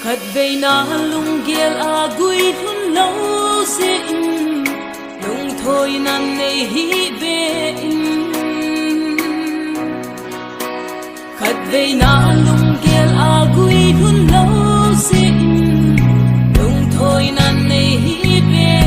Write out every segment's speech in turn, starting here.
khát về na lung giel a gui thun lâu se lung thôi nan nei hi về khát về na lung giel a gui thun lâu se lung thôi nan nei hi về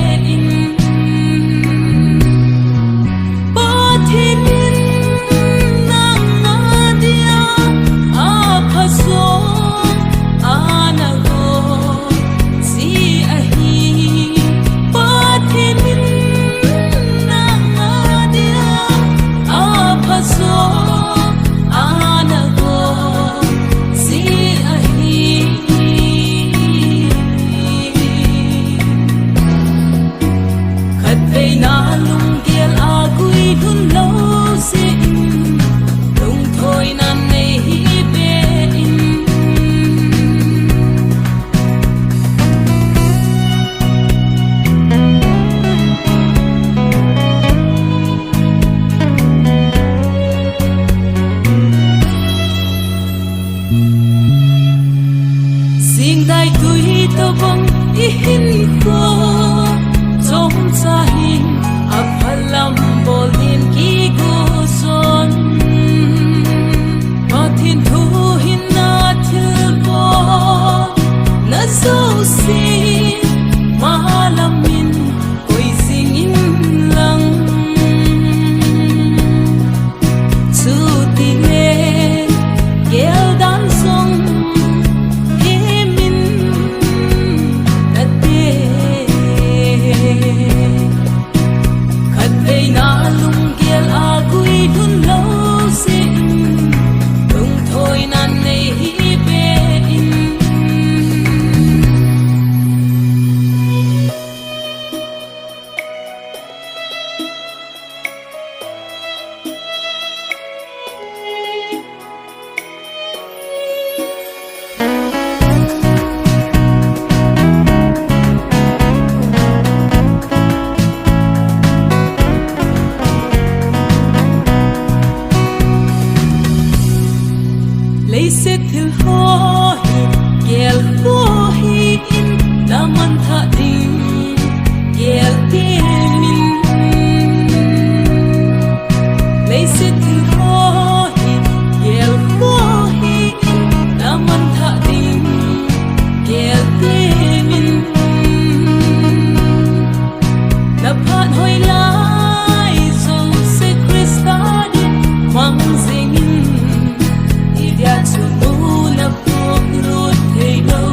dai tui to bong I hin ko trong cha hin a phalam bolin ki go son ma thin thu hin na thil bo na so si ma lam min koi sing in lang chu ti le gel dan song lấy xét thil ho hi gel ho hi in la man tha ding gel te min lấy xét thil ho hi gel ho hi in la man tha ding gel te min la phat hoi lai so se krista di mang sing ya chu mu na po ru thei lo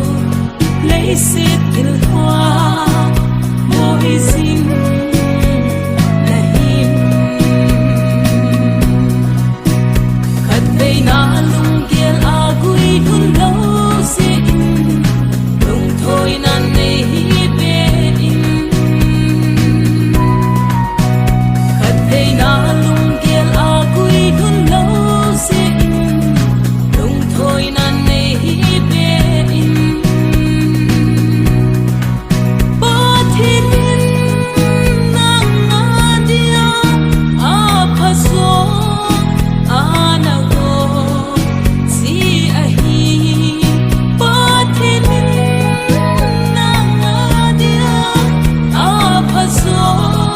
lấy sit til hoa mo hi sin na him khát về na lung giel a gui thun lo se lung thôi nan nei hi be khát về na lung giel a gui thun lo se thôi nan nei hi be ba thiên nang a dia a phaso ana go si a hi ba thiên nang a dia a phaso